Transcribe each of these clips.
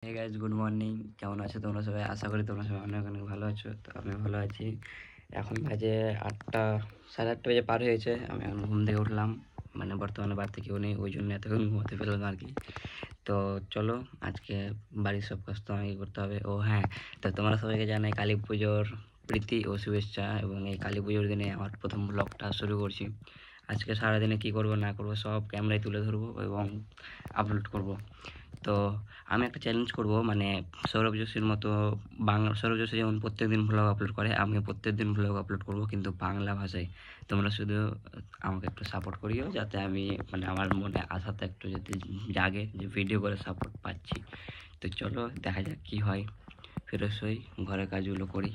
Hey guys, good morning. কেমন আছো তোমরা সবাই? আশা করি তোমরা সবাই অনেক অনেক ভালো আছো। তো আমি ভালো আছি। এখন বাজে 8টা, 8:30 বাজে পার হয়েছে। আমি এখন ঘুম থেকে উঠলাম, মানে বর্তমানে বাড়িতে কেউ নেই, ওই জন্য এতক্ষণ ঘুমোতে পেলাম আর কি। তো চলো, আজকে বাড়ির সব কাজ তো আমাকে করতে হবে। ও হ্যাঁ, তো তোমরা সবাইকে জানাই কালী পুজোর প্রীতি ও শুভেচ্ছা। এবং এই কালী পুজোর দিনে আমার প্রথম ব্লগটা শুরু করছি। আজকে সারাদিনে কী করবো না করবো সব ক্যামেরায় তুলে ধরবো এবং আপলোড করব। তো আমি একটা চ্যালেঞ্জ করব, মানে সৌরভ যোশীর মতো সৌরভ যোশী যেমন প্রত্যেকদিন ভ্লগ আপলোড করে, আমি প্রত্যেকদিন ভ্লগ আপলোড করব, কিন্তু বাংলা ভাষায়। তোমরা শুধু আমাকে একটু সাপোর্ট করিও, যাতে আমি, মানে আমার মনে আশাটা একটু যাতে জাগে যে ভিডিও করে সাপোর্ট পাচ্ছি। তো চলো দেখা যাক কী হয়। ফ্রেশ হই, ঘরের কাজগুলো করি।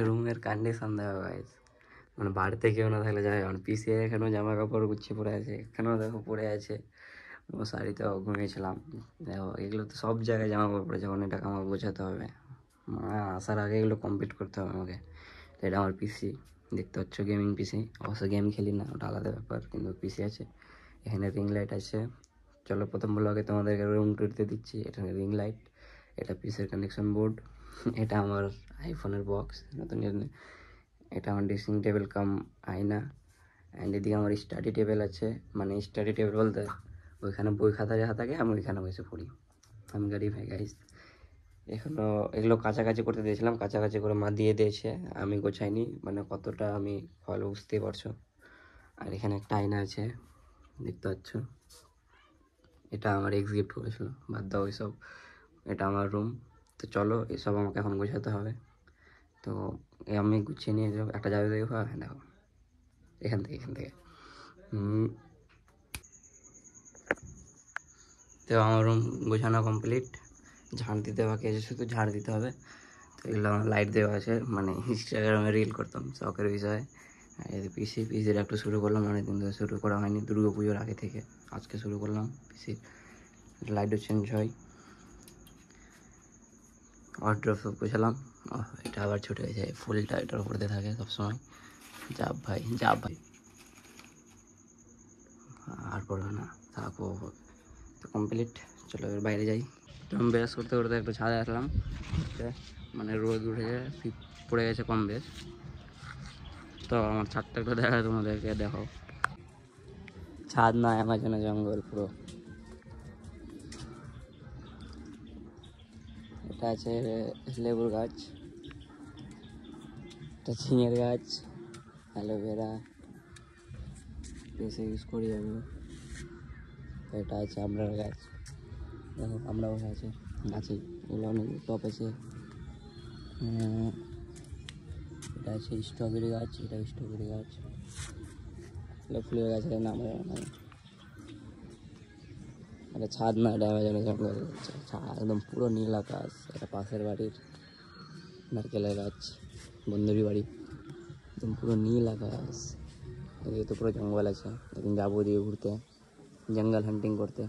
রুমের কন্ডিশন দেখো গাইস, মানে বাড়িতে কেউ না থাকলে যায়, কারণ পিছিয়ে এখানেও জামা কাপড় গুছিয়ে পড়ে আছে, এখানেও দেখো পড়ে আছে। ও শাড়িতেও ঘুমিয়েছিলাম। দেখো এগুলো তো সব জায়গায় জামা কাপড় পড়েছে, যখন এটাকে আমাকে বোঝাতে হবে, মানে আসার আগে এগুলো কমপ্লিট করতে হবে আমাকে। তো এটা আমার পিসি, দেখতে পাচ্ছ, গেমিং পিসি। অবশ্য গেম খেলি না, ওটা আলাদা ব্যাপার, কিন্তু পিসি আছে। এখানে রিং লাইট আছে। চলো প্রথম ব্লগে তোমাদেরকে রুম টুরতে দিচ্ছি। এটা রিং লাইট, এটা পিসির কানেকশন বোর্ড, এটা আমার আইফোনের বক্স নতুন। এটা আমার ড্রেসিং টেবিল কাম আয়না। অ্যান্ড এদিকে আমার স্টাডি টেবিল আছে, মানে স্টাডি টেবিল বলতে ওইখানে বই খাতা যা থাকে আমি ওইখানে বসে পড়ি। আমি গরিব হয়ে গাইস। এগুলো কাছাকাছি করতে দিয়েছিলাম, কাছাকাছি করে মা দিয়ে দিয়েছে, আমি গোছাইনি, মানে কতটা আমি ফল বুঝতেই পারছো। আর এখানে একটা আয়না আছে, দেখতে পাচ্ছ। এটা আমার এক্স গিফট করেছিল, বাদ দাও ওইসব, এটা আমার রুম। তো চলো এসব আমাকে এখন গোছাতে হবে। তো আমি গুছিয়ে নিয়ে যাবো, একটা যাবে দেখো, হ্যাঁ দেখো, এখান থেকে তো আমার রুম গোছানো কমপ্লিট। ঝাড় দিতে বাকি আছে, শুধু ঝাড় দিতে হবে। তো এগুলো আমার লাইট দেওয়া আছে, মানে ইনস্টাগ্রামে রিল করতাম, শখের বিষয়। এই পিসির একটু শুরু করলাম, অনেকদিন ধরে শুরু করা হয়নি, দুর্গা পুজোর আগে থেকে আজকে শুরু করলাম। পিসির লাইটও চেঞ্জ হয়, ওয়ার্ড্রপ সব গোছালাম। এটা আবার ছুটে গেছে, ফুলটা এটার উপরে থাকে সবসময়। যাব ভাই, আর পড়বে না, থাকো। তো কমপ্লিট, চলো এবার বাইরে যাই। তো বেশ করতে করতে একটু ছাদে আসলাম, মানে রোদ উঠেছে, শীত পড়ে গেছে কম বেশ। তো আমার ছাদটা একটু দেখায় তোমাদেরকে, দেখো। ছাদ না, অ্যামাজনে জঙ্গল পুরো। এটা আছে লেবুর গাছ, এটা ঝিঙের গাছ, অ্যালোভেরা বেশি ইউজ করি আমি। এটা আছে আমড়ার গাছ, দেখো আমরা বসে আছে গাছেই, এগুলো অনেক টপ আছে। এটা আছে স্ট্রবেরি গাছ, এটা স্ট্রবেরি গাছ। ফুলের গাছের নাম নাই। এটা ছাদ না, এটা অ্যামাজনে জঙ্গল। একদম পুরো নীল আকাশ। এটা পাশের বাড়ির নারকেলের গাছ, বন্ধুরই বাড়ি। একদম পুরো নীল আকাশ, এদিকে তো পুরো জঙ্গল আছে। একদিন যাবো দিয়ে ঘুরতে, জঙ্গল হান্টিং করতে।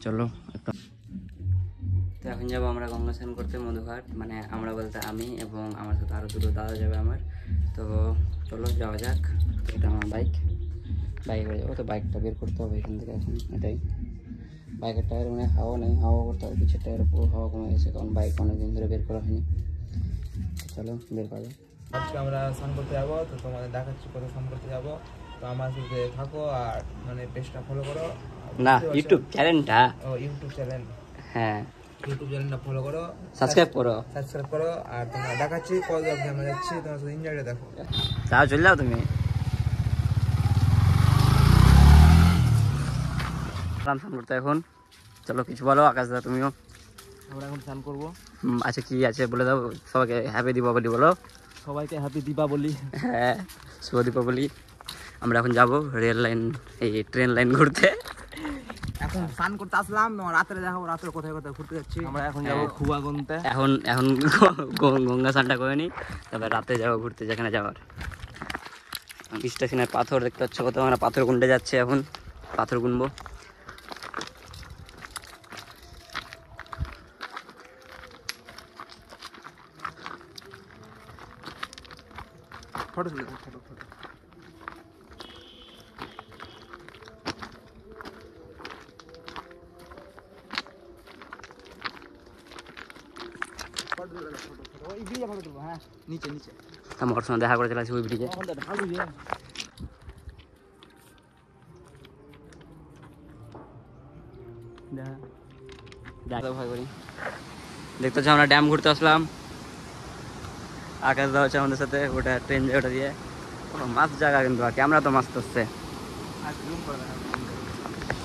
চলো একটা, তো এখন যাবো আমরা গঙ্গা স্নান করতে মধুঘাট, মানে আমরা বলতে আমি এবং আমার সাথে আরও দুটো দাদা যাবে আমার। তো চলো যাওয়া যাক। এটা আমার বাইকে করে যাবো, তো বাইকটা বের করতে হবে এখান থেকে এখন। এটাই বাইকের টায়ার, মানে হাওয়া নেই, হাওয়া করতে হবে, পিছের টায়ার পুরো হাওয়া কমে গেছে, কারণ বাইক অনেকদিন ধরে বের করা হয়নি। চলো বের করা যাক। আজকে আমরা স্নান করতে যাবো, তো তোমাদের দেখাচ্ছি কোথায় স্নান করতে যাবো। তো আমার সাথে থাকো আর মানে পেজটা ফলো করো না, ইউটিউব চ্যানেলটা, ও ইউটিউব চ্যানেল, হ্যাঁ ইউটিউব চ্যানেলটা ফলো করো, সাবস্ক্রাইব করো। আর তোমরা দেখাচ্ছি কত অবধি আমরা যাচ্ছি, তোমার সাথে এনজয়টা দেখো। তাও চলে যাও তুমি। স্নান করতে এখন, চলো কিছু বলো আকাশদা তুমিও। আমরা এখন স্নান করবো। আচ্ছা কি আছে বলে দাও, সবাইকে হ্যাপি দীপাবলি বলো। সবাইকে হ্যাপি দীপাবলি। হ্যাঁ, শুভ দীপাবলি। আমরা এখন যাবো রেল লাইন, এই ট্রেন লাইন ঘুরতে। এখন স্নান করতে আসলাম, রাত্রে দেখাবো রাত্রে কোথায় কোথায় ঘুরতে যাচ্ছি। আমরা এখন যাবো খুবা গুনতে। এখন গঙ্গা স্নানটা করে নি, তবে রাতে যাবো ঘুরতে যেখানে যাওয়ার। স্টেশনের পাথর দেখতে পাচ্ছ কত, আমরা পাথর গুনতে যাচ্ছে এখন, পাথর গুনবো। ফটো তুলে ফটো। আমি ওর সঙ্গে দেখা করে চলে আসি ওই ব্রিজে। ভয় করি। দেখতে হচ্ছে আমরা ড্যাম ঘুরতে আসলাম, আকাশ দেওয়া হচ্ছে আমাদের সাথে, ওটা ট্রেন যায় ওটা দিয়ে। মাছ জায়গা কিন্তু ক্যামেরা তো মাছ আসছে।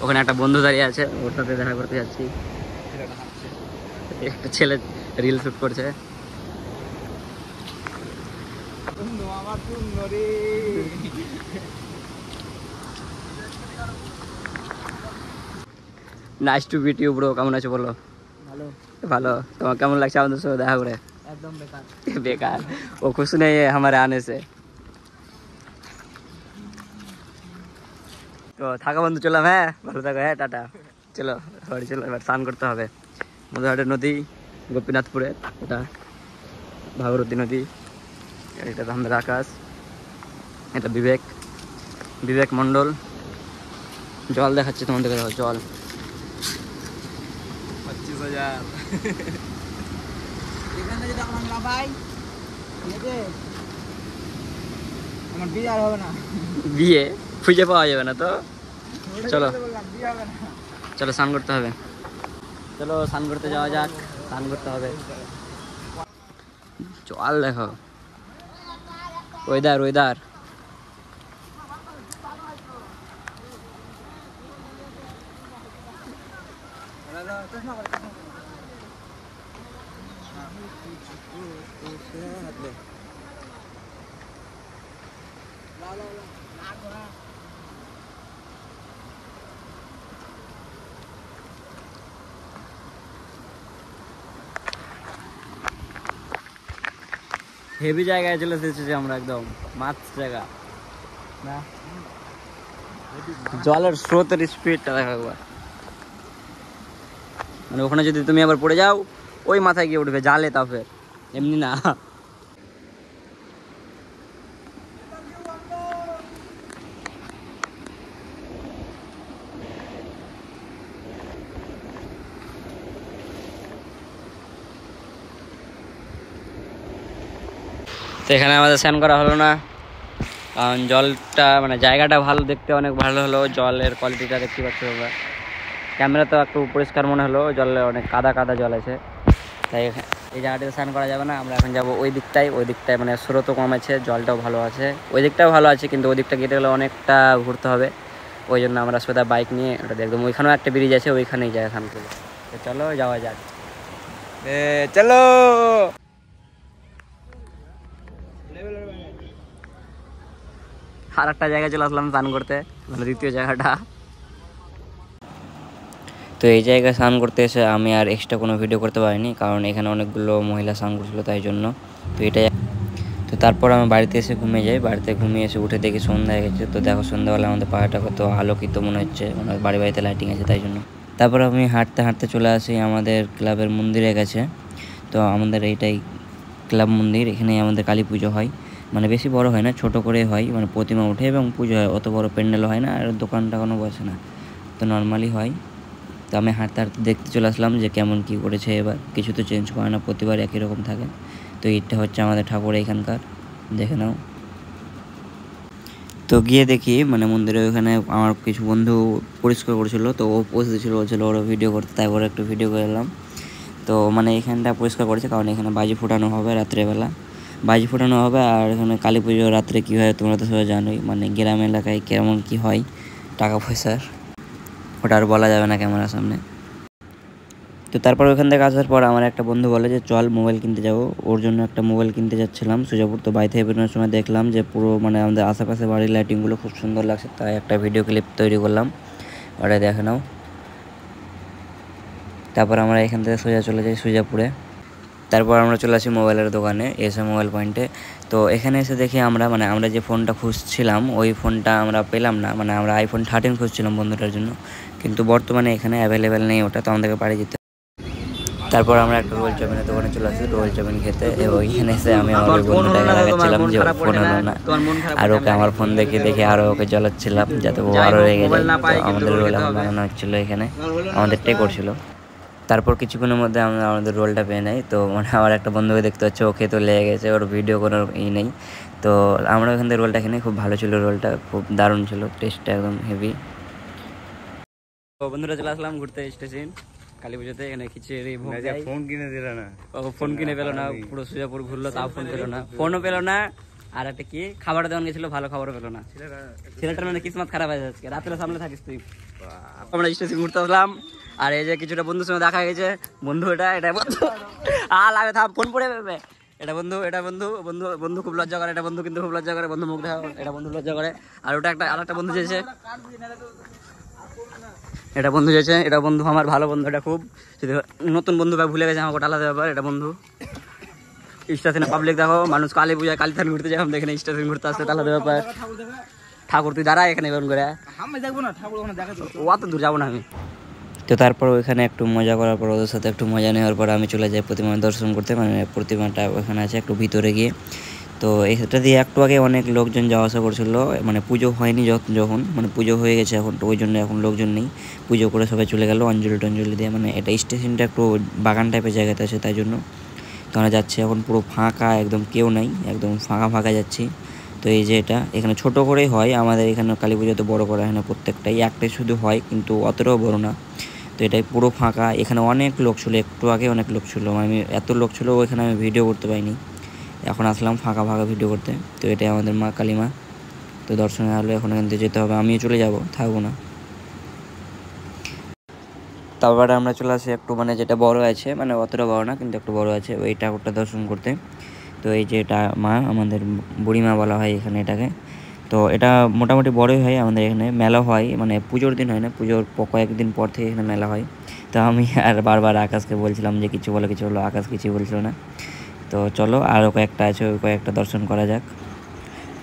ওখানে একটা বন্ধু দাঁড়িয়ে আছে, ওর সাথে দেখা করতে যাচ্ছি। একটা ছেলে রিল শুট করছে। Nice to meet you bro, কেমন আছো বলো? ভালো। ভালো। তোমার কেমন লাগছে আমাদের সাথে দেখা করে? একদম বেকার। बेकार, वो खुश नहीं है हमारे आने से। তো থাকা বন্ধু চললাম, হ্যাঁ ভালো থাকো, হ্যাঁ টাটা। চলো বাড়ি চলো, এবার স্নান করতে হবে। মধুঘাটের নদী, গোপীনাথপুরে, এটা ভাগীরথী নদী, এটা আমাদের আকাশ, এটা বিবেক, বিবেক মণ্ডল। জল দেখাচ্ছে তোমাদের, দেখো জল 25,000 এখানে যদি আমরা ভাই ঠিক আছে, আমার বিয়ে আর হবে না। বিয়ে খুঁজে পাওয়া যাবে না তো। চলো বিয়ে হবে না। চলো স্নান করতে হবে, চলো স্নান করতে যাওয়া যাক, স্নান করতে হবে। জল দেখো, ওয়েদার ওয়েদার। হেভি জায়গায় চলে এসেছি আমরা, একদম মাছ জায়গা না। জলের স্রোতের স্পিডটা দেখা একবার, মানে ওখানে যদি তুমি আবার পড়ে যাও ওই মাথায় গিয়ে উঠবে জালে, তা ফের এমনি না। তো এখানে আমাদের স্নান করা হলো না, কারণ জলটা মানে জায়গাটা ভালো, দেখতে অনেক ভালো হলো, জলের কোয়ালিটিটা দেখতে পাচ্ছ তোমরা। ক্যামেরা তো একটু পরিষ্কার মনে হলো, জলে অনেক কাদা কাদা জল আছে, তাই এই জায়গাটাতে স্নান করা যাবে না। আমরা এখন যাবো ওই দিকটায়, ওই দিকটায় মানে স্রোতও কম আছে, জলটাও ভালো আছে, ওই দিকটাও ভালো আছে, কিন্তু ওই দিকটা গেতে গেলে অনেকটা ঘুরতে হবে। ওই জন্য আমরা সোজা বাইক নিয়ে ওটা একদম ওইখানেও একটা ব্রিজ আছে, ওইখানেই যায় স্নান করবো। তো চলো যাওয়া যাক, চলো। আর একটা জায়গায় চলে আসলাম স্নান করতে, মানে দ্বিতীয় জায়গাটা। তো এই জায়গায় স্নান করতে এসে আমি আর এক্সট্রা কোনো ভিডিও করতে পারিনি, কারণ এখানে অনেকগুলো মহিলা স্নান করছিলো তাই জন্য। তো এটাই, তো তারপর আমি বাড়িতে এসে ঘুমিয়ে যাই। বাড়িতে ঘুমিয়ে এসে উঠে দেখি সন্ধ্যা হয়ে গেছে। তো দেখো সন্ধ্যাবেলা আমাদের পাহাড়টা কত আলোকিত মনে হচ্ছে, মানে বাড়ি বাড়িতে লাইটিং আছে তাই জন্য। তারপর আমি হাঁটতে হাঁটতে চলে আসি আমাদের ক্লাবের মন্দিরে গেছে। তো আমাদের এইটাই ক্লাব মন্দির, এখানেই আমাদের কালী পুজো হয়, মানে বেশি বড় হয় না, ছোট করে হয়, মানে প্রতিমা ওঠে এবং পুজো হয়, অত বড় প্যান্ডেলও হয় না, আর দোকানটা কোনো বসে না, তো নর্মালি হয়। তো আমি হাঁটতে হাঁটতে দেখতে চলে আসলাম যে কেমন কী করেছে এবার, কিছু তো চেঞ্জ করে না, প্রতিবার একই রকম থাকে। তো এইটা হচ্ছে আমাদের ঠাকুর এখানকার, দেখে নাও। তো গিয়ে দেখি মানে মন্দিরে ওখানে আমার কিছু বন্ধু পরিষ্কার করেছিল, তো ও পোস্ট দিয়েছিল, বলছিল ওরা ভিডিও করতে, তাই ওরা একটু ভিডিও করে এলাম। তো মানে এখানটা পরিষ্কার করেছে, কারণ এখানে বাজি ফোটানো হবে রাত্রেবেলা, বাজি ফোটানো হবে। আর এখানে কালী পুজো রাত্রে কী হয় তোমরা তো সবাই জানোই, মানে গ্রাম এলাকায় কেমন কী হয় টাকা পয়সার, ওটা আর বলা যাবে না ক্যামেরার সামনে। তো তারপর ওখান থেকে আসার পর আমার একটা বন্ধু বলে যে চল মোবাইল কিনতে যাবো, ওর জন্য একটা মোবাইল কিনতে যাচ্ছিলাম সুজাপুর। তো বাড়ি থেকে বেরোনোর সময় দেখলাম যে পুরো মানে আমাদের আশেপাশে বাড়ির লাইটিংগুলো খুব সুন্দর লাগছে, তাই একটা ভিডিও ক্লিপ তৈরি করলাম, ওটা দেখে নাও। তারপর আমরা এখান থেকে সোজা চলে যাই সুজাপুরে। তারপর আমরা চলে আসি মোবাইলের দোকানে, এসে মোবাইল পয়েন্টে। তো এখানে এসে দেখি আমরা যে ফোনটা খুঁজছিলাম ওই ফোনটা আমরা পেলাম না, মানে আমরা আইফোন 13 খুঁজছিলাম বন্ধুটার জন্য, কিন্তু বর্তমানে এখানে অ্যাভেলেবেল নেই ওটা, তো আমাদেরকে বাড়ি যেতে। তারপর আমরা একটা রোল চাউমিনের দোকানে চলে আসি রোল চাউমিন খেতে, এবং এখানে এসে আমি আমার বন্ধুটাকে লাগাচ্ছিলাম যে ফোন হলো না, আর ওকে আমার ফোন দেখে আরও ওকে জ্বলাচ্ছিলাম যাতে ও আরও রেগে যায়। তো আমাদের রোল এখন বানানো হচ্ছিলো, এখানে আমাদেরটাই করছিল। তারপর কিছুক্ষণের মধ্যে আমরা আমাদের রোলটা পেয়ে নেই। তো মানে আমার একটা বন্ধুকে দেখতে হচ্ছে, ওকে তো লেগে গেছে, ওর ভিডিও কোনো নেই। তো আমরা ওখান থেকে রোলটা কিনে, খুব ভালো ছিল রোলটা, খুব দারুণ ছিল, টেস্টটা একদম হেভি। তো বন্ধুরা চলে আসলাম ঘুরতে স্টেশন কালী পুজোতে, এখানে খিচুড়ি ভোগ দেয়। ফোন কিনে দিল না, ও ফোন কিনে পেলো না, পুরো সুজাপুর ঘুরলো তাও ফোন পেলো না, ফোনও পেলো না। আর একটা কি খাবার দেওয়ান গেছিল, ভালো খাবারও পেলো না। ছেলেটার মানে কিসমত খারাপ হয়ে যাচ্ছে, রাত্রে সামনে থাকিস তুই। আমরা স্টেশন ঘুরতে আসলাম, আর এই যে কিছুটা বন্ধুর সঙ্গে দেখা গেছে। বন্ধু এটা বন্ধু লাগে থাম, ফোন পড়ে যাবে। এটা বন্ধু, এটা বন্ধু, বন্ধু বন্ধু খুব লজ্জা করে, এটা বন্ধু কিন্তু খুব লজ্জা করে, বন্ধু মুখ দেখা, এটা বন্ধু লজ্জা করে। আর ওটা একটা আরেকটা বন্ধু যেছে, এটা বন্ধু যেছে, এটা বন্ধু আমার ভালো বন্ধু, এটা খুব যদি নতুন বন্ধু বা ভুলে গেছে আমাকে আলাদা ব্যাপার। এটা বন্ধু স্টেশনে পাবলিক দেখো, মানুষ কালী পূজায় কালী থান ঘুরতে যায়, আমরা এখানে স্টেশন ঘুরতে আসতে আলাদা ব্যাপার। ঠাকুর তুই দাঁড়া এখানে বেরোন করে, অত দূর যাবো না আমি। তো তারপর ওইখানে একটু মজা করার পর, ওদের সাথে একটু মজা নেওয়ার পর আমি চলে যাই প্রতিমা দর্শন করতে। মানে প্রতিমাটা ওখানে আছে একটু ভিতরে গিয়ে। তো এটা দিয়ে একটু আগে অনেক লোকজন যাওয়া আসা করছিল, মানে পুজো হয়নি যখন, মানে পুজো হয়ে গেছে এখন, তো ওই জন্য এখন লোকজন নেই। পুজো করে সবাই চলে গেল অঞ্জলি টঞ্জলি দিয়ে। মানে এটা স্টেশনটা একটু বাগান টাইপের জায়গাতে আছে, তাই জন্য তো আমরা যাচ্ছি এখন পুরো ফাঁকা, একদম কেউ নাই, একদম ফাঁকা ফাঁকা যাচ্ছি। তো এই যে এটা এখানে ছোট করেই হয়, আমাদের এখানে কালী পুজোতে বড় করা হয় না, প্রত্যেকটাই একটাই শুধু হয়, কিন্তু অতটাও বড় না। তো এটাই পুরো ফাঁকা, এখানে অনেক লোক ছিল, একটু আগে অনেক লোক ছিল, আমি এত লোক ছিল ওইখানে আমি ভিডিও করতে পাইনি। এখন আসলাম ফাঁকা ফাঁকা ভিডিও করতে। তো এটাই আমাদের মা কালী মা। তো দর্শনে হলো, এখন এখান থেকে যেতে হবে, আমিও চলে যাব, থাকবো না। তারপরে আমরা চলে আসি একটু মানে যেটা বড় আছে, মানে অতটা বড় না কিন্তু একটু বড় আছে, ওই ঠাকুরটা দর্শন করতে। তো এই যে এটা মা, আমাদের বুড়িমা বলা হয় এখানে এটাকে। তো এটা মোটামুটি বড়ই হয়, আমাদের এখানে মেলা হয়, মানে পুজোর দিন হয় না, পুজোর কয়েকদিন পর থেকে এখানে মেলা হয়। তো আমি আর বারবার আকাশকে বলছিলাম যে কিছু বলো কিছু বলো, আকাশ কিছুই বলছিল না। তো চলো আরও কয়েকটা আছে, ওই কয়েকটা দর্শন করা যাক।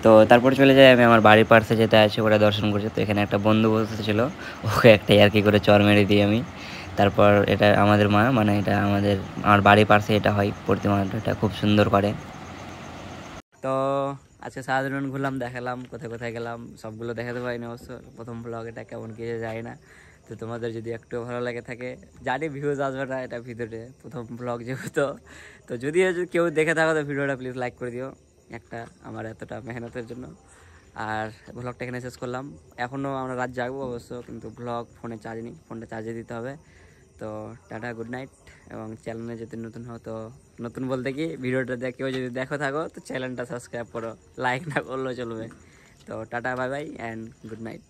তো তারপরে চলে যাই আমি আমার বাড়ির পাশে যেটা আছে ওটা দর্শন করছি। তো এখানে একটা বন্ধু বসেছিল, ওকে একটা ইয়ার্কি করে চর মেরে দিই আমি। তারপর এটা আমাদের মা, মানে এটা আমার বাড়ির পাশে এটা হয় প্রতিমাটা, এটা খুব সুন্দর করে। তো আজকে সারাদিন ঘুরলাম, দেখালাম কোথায় কোথায় গেলাম, সবগুলো দেখাতে পারিনি অবশ্য। প্রথম ব্লগ এটা কেমন কিছু যায় না। তো তোমাদের যদি একটু ভালো লাগে থাকে, জানি ভিউজ আসবে না এটা ভিডিওতে, প্রথম ব্লগ যেহেতু। তো যদি কেউ দেখে থাকো তো ভিডিওটা প্লিজ লাইক করে দিও একটা, আমার এতটা মেহনতের জন্য। আর ব্লগটা এখানে শেষ করলাম। এখনও আমরা রাত জাগবো অবশ্য, কিন্তু ব্লগ ফোনে চার্জ নেই, ফোনটা চার্জে দিতে হবে। তো টাটা, গুড নাইট। এবং চ্যানেলে যদি নতুন হও, তো নতুন বলতে কি ভিডিওটা কেউ যদি দেখো থাকো তো চ্যানেলটা সাবস্ক্রাইব করো, লাইক না করলেও চলবে। তো tata, bye bye and good night.